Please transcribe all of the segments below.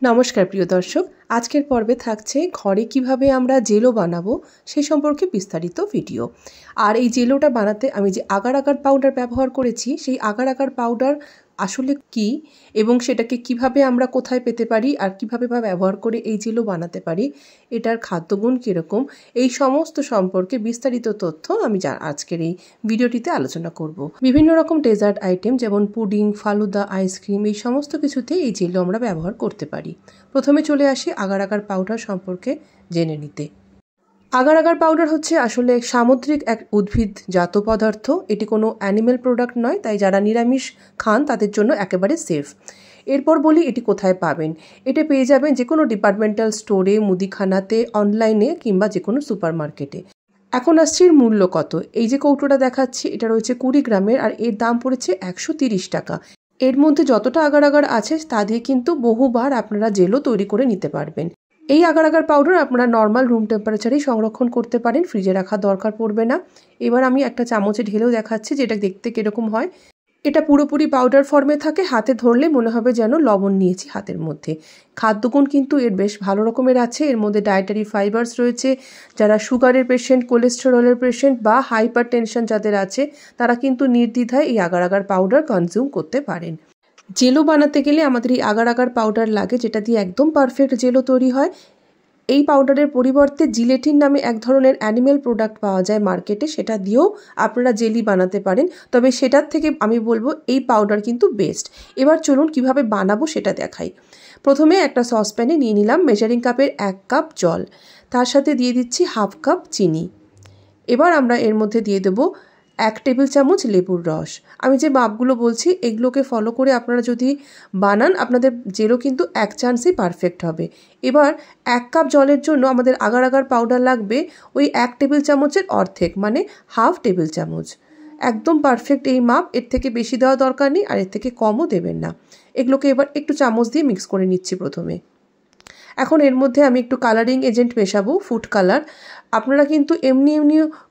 নমস্কার প্রিয় দর্শক, আজকের পর্বে থাকছে ঘরে কিভাবে আমরা জেলো বানাবো সে সম্পর্কে বিস্তারিত ভিডিও। আর এই জেলোটা বানাতে আমি যে আগার আগার পাউডার ব্যবহার করেছি, সেই আগার আগার পাউডার আসলে কি এবং সেটাকে কিভাবে আমরা কোথায় পেতে পারি আর কিভাবে ব্যবহার করে এই জেলো বানাতে পারি, এটার খাদ্যগুণ কীরকম, এই সমস্ত সম্পর্কে বিস্তারিত তথ্য আমি আজকের এই ভিডিওটিতে আলোচনা করব। বিভিন্ন রকম ডেজার্ট আইটেম যেমন পুডিং, ফালুদা, আইসক্রিম, এই সমস্ত কিছুতে এই জেলো আমরা ব্যবহার করতে পারি। প্রথমে চলে আসি আগার আগার পাউডার সম্পর্কে জেনে নিতে। আগার আগার পাউডার হচ্ছে আসলে সামুদ্রিক এক উদ্ভিদজাত পদার্থ। এটি কোনো অ্যানিমেল প্রোডাক্ট নয়, তাই যারা নিরামিষ খান তাদের জন্য একেবারে সেফ। এরপর বলি এটি কোথায় পাবেন। এটা পেয়ে যাবেন যে কোনো ডিপার্টমেন্টাল স্টোরে, মুদিখানাতে, অনলাইনে কিংবা যে কোনো সুপার মার্কেটে। এখন আসছে এর মূল্য কত। এই যে কৌটোটা দেখাচ্ছি এটা রয়েছে 20 গ্রামের আর এর দাম পড়েছে 130 টাকা। এর মধ্যে যতটা আগার আগার আছে তা দিয়ে কিন্তু বহুবার আপনারা জেলো তৈরি করে নিতে পারবেন। এই আগার আগার পাউডার আপনারা নর্মাল রুম টেম্পারেচারেই সংরক্ষণ করতে পারেন, ফ্রিজে রাখার দরকার পড়বে না। এবার আমি একটা চামচে ঢেলেও দেখাচ্ছি যে এটা দেখতে কীরকম হয়। এটা পুরোপুরি পাউডার ফর্মে থাকে, হাতে ধরলে মনে হবে যেন লবণ নিয়েছি হাতের মধ্যে। খাদ্যগুণ কিন্তু এর বেশ ভালো রকমের আছে। এর মধ্যে ডায়েটারি ফাইবার্স রয়েছে। যারা সুগারের পেশেন্ট, কোলেস্টেরলের পেশেন্ট বা হাইপার টেনশন যাদের আছে তারা কিন্তু নির্দ্বিধায় এই আগার আগার পাউডার কনজিউম করতে পারেন। জেলো বানাতে গেলে আমাদের এই আগার আগার পাউডার লাগে, যেটা দিয়ে একদম পারফেক্ট জেলো তৈরি হয়। এই পাউডারের পরিবর্তে জিলেটিন নামে এক ধরনের অ্যানিমেল প্রোডাক্ট পাওয়া যায় মার্কেটে, সেটা দিয়েও আপনারা জেলি বানাতে পারেন। তবে সেটার থেকে আমি বলবো এই পাউডার কিন্তু বেস্ট। এবার চলুন কিভাবে বানাবো সেটা দেখাই। প্রথমে একটা সসপ্যানে নিয়ে নিলাম মেজারিং কাপের 1 কাপ জল, তার সাথে দিয়ে দিচ্ছি হাফ কাপ চিনি। এবার আমরা এর মধ্যে দিয়ে দেবো 1 টেবিল চামচ লেবুর রস। আমি যে মাপগুলো বলছি এগুলোকে ফলো করে আপনারা যদি বানান আপনাদের জেলো কিন্তু এক চান্সেই পারফেক্ট হবে। এবার 1 কাপ জলের জন্য আমাদের আগার আগার পাউডার লাগবে ওই 1 টেবিল চামচের অর্ধেক, মানে হাফ টেবিল চামচ। একদম পারফেক্ট এই মাপ, এর থেকে বেশি দেওয়া দরকার নেই আর এর থেকে কমও দেবেন না। এগুলোকে এবার একটু চামচ দিয়ে মিক্স করে নিচ্ছি প্রথমে। এখন এর মধ্যে আমি একটু কালারিং এজেন্ট মেশাবো, ফুড কালার। আপনারা কিন্তু এমনি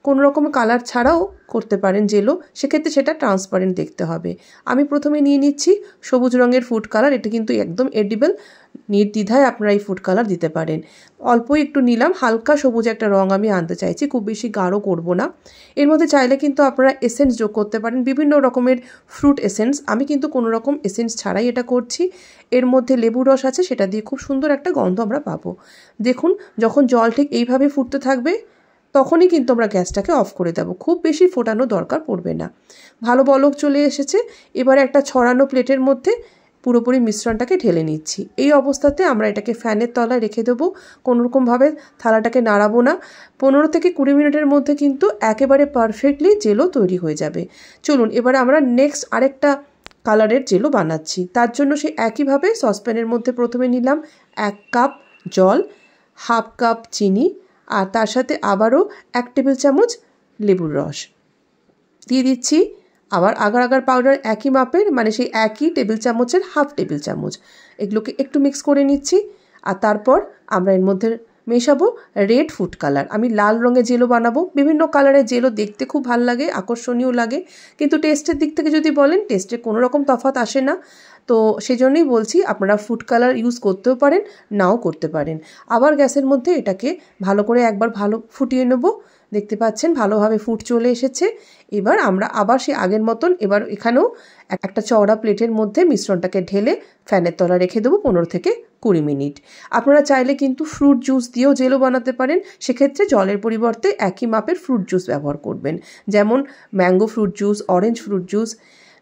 কোনো রকম কালার ছাড়াও করতে পারেন জেলো, সেক্ষেত্রে সেটা ট্রান্সপারেন্ট দেখতে হবে। আমি প্রথমে নিয়ে নিচ্ছি সবুজ রঙের ফুড কালার। এটা কিন্তু একদম এডিবল, নির্দ্বিধায় আপনারা এই ফুড কালার দিতে পারেন। অল্পই একটু নিলাম, হালকা সবুজ একটা রঙ আমি আনতে চাইছি, খুব বেশি গাঢ় করব না। এর মধ্যে চাইলে কিন্তু আপনারা এসেন্স যোগ করতে পারেন, বিভিন্ন রকমের ফ্রুট এসেন্স। আমি কিন্তু কোনো রকম এসেন্স ছাড়াই এটা করছি। এর মধ্যে লেবুর রস আছে, সেটা দিয়ে খুব সুন্দর একটা গন্ধ আমরা পাবো। দেখুন যখন জল ঠিক এইভাবে ফুটতে থাকবে তখনই কিন্তু আমরা গ্যাসটাকে অফ করে দেবো, খুব বেশি ফোটানো দরকার পড়বে না। ভালো বলক চলে এসেছে। এবারে একটা ছড়ানো প্লেটের মধ্যে পুরোপুরি মিশ্রণটাকে ঢেলে নিচ্ছি। এই অবস্থাতে আমরা এটাকে ফ্যানের তলায় রেখে দেবো, কোনোরকমভাবে থালাটাকে নাড়াবো না। 15 থেকে 20 মিনিটের মধ্যে কিন্তু একেবারে পারফেক্টলি জেলো তৈরি হয়ে যাবে। চলুন এবার আমরা নেক্সট আরেকটা কালারের জেলো বানাচ্ছি। তার জন্য সেই একইভাবে সসপ্যানের মধ্যে প্রথমে নিলাম 1 কাপ জল, হাফ কাপ চিনি আর তার সাথে আবারও 1 টেবিল চামচ লেবুর রস দিয়ে দিচ্ছি। আবার আগার আগার পাউডার একই মাপের, মানে সেই একই টেবিল চামচের হাফ টেবিল চামচ। এগুলোকে একটু মিক্স করে নিচ্ছি। আর তারপর আমরা এর মধ্যে মেশাবো রেড ফুড কালার। আমি লাল রঙের জেলো বানাবো। বিভিন্ন কালারের জেলো দেখতে খুব ভালো লাগে, আকর্ষণীয় লাগে, কিন্তু টেস্টের দিক থেকে যদি বলেন টেস্টে কোনো রকম তফাৎ আসে না। তো সেজন্যই বলছি আপনারা ফুড কালার ইউজ করতেও পারেন, নাও করতে পারেন। আবার গ্যাসের মধ্যে এটাকে ভালো করে একবার ভালো ফুটিয়ে নেব। দেখতে পাচ্ছেন ভালোভাবে ফুট চলে এসেছে। এবার আমরা আবার সেই আগের মতন এবার এখানেও একটা চওড়া প্লেটের মধ্যে মিশ্রণটাকে ঢেলে ফ্যানের তলায় রেখে দেবো 15 থেকে 20 মিনিট। আপনারা চাইলে কিন্তু ফ্রুট জুস দিয়েও জেলো বানাতে পারেন, সেক্ষেত্রে জলের পরিবর্তে একই মাপের ফ্রুট জুস ব্যবহার করবেন, যেমন mango fruit juice, orange fruit juice.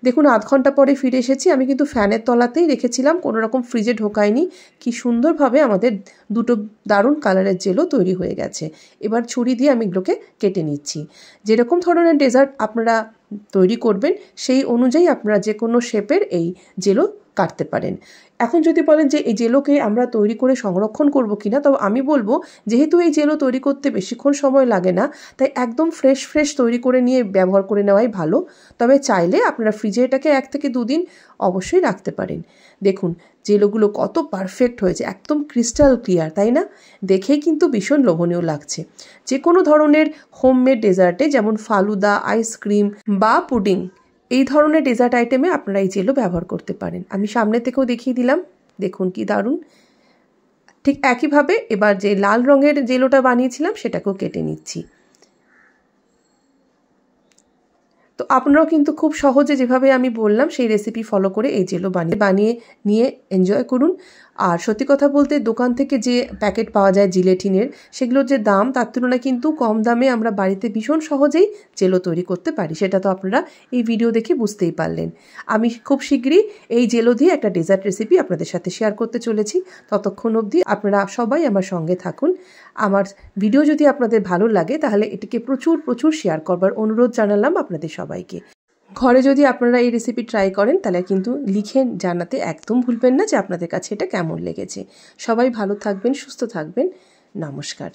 দেখুন আধ ঘন্টা পরে ফিরে এসেছি। আমি কিন্তু ফ্যানের তলাতেই রেখেছিলাম, কোনো রকম ফ্রিজে ঢোকাইনি। কি সুন্দরভাবে আমাদের দুটো দারুণ কালারের জেলো তৈরি হয়ে গেছে। এবার ছুরি দিয়ে আমি এগুলোকে কেটে নিচ্ছি। যেরকম ধরনের ডেজার্ট আপনারা তৈরি করবেন সেই অনুযায়ী আপনারা যে কোনো শেপের এই জেলো কাটতে পারেন। এখন যদি বলেন যে এই জেলোকে আমরা তৈরি করে সংরক্ষণ করব কিনা, তবে আমি বলবো যেহেতু এই জেলো তৈরি করতে বেশিক্ষণ সময় লাগে না, তাই একদম ফ্রেশ তৈরি করে নিয়ে ব্যবহার করে নেওয়াই ভালো। তবে চাইলে আপনারা ফ্রিজে এটাকে 1 থেকে 2 দিন অবশ্যই রাখতে পারেন। দেখুন জেলোগুলো কত পারফেক্ট হয়েছে, একদম ক্রিস্টাল ক্লিয়ার, তাই না? দেখেই কিন্তু ভীষণ লোভনীয় লাগছে। যে কোনো ধরনের হোমমেড ডেজার্টে যেমন ফালুদা, আইসক্রিম বা পুডিং, এই ধরনের ডেজার্ট আইটেমে আপনারা এই জেলো ব্যবহার করতে পারেন। আমি সামনে থেকেও দেখিয়ে দিলাম, দেখুন কি দারুণ। ঠিক একইভাবে এবার যে লাল রঙের জেলোটা বানিয়েছিলাম সেটাকেও কেটে নিচ্ছি। তো আপনারাও কিন্তু খুব সহজে যেভাবে আমি বললাম সেই রেসিপি ফলো করে এই জেলো বানিয়ে নিয়ে এনজয় করুন। আর সত্যি কথা বলতে দোকান থেকে যে প্যাকেট পাওয়া যায় জিলেটিনের, সেগুলোর যে দাম তার তুলনায় কিন্তু কম দামে আমরা বাড়িতে ভীষণ সহজেই জেলো তৈরি করতে পারি। সেটা তো আপনারা এই ভিডিও দেখে বুঝতেই পারলেন। আমি খুব শীঘ্রই এই জেলো দিয়ে একটা ডেজার্ট রেসিপি আপনাদের সাথে শেয়ার করতে চলেছি। ততক্ষণ অবধি আপনারা সবাই আমার সঙ্গে থাকুন। আমার ভিডিও যদি আপনাদের ভালো লাগে তাহলে এটিকে প্রচুর শেয়ার করবার অনুরোধ জানালাম আপনাদের সবাইকে। ঘরে যদি আপনারা এই রেসিপি ট্রাই করেন তাহলে কিন্তু লিখে জানাতে একদম ভুলবেন না যে আপনাদের কাছে এটা কেমন লেগেছে। সবাই ভালো থাকবেন, সুস্থ থাকবেন। নমস্কার।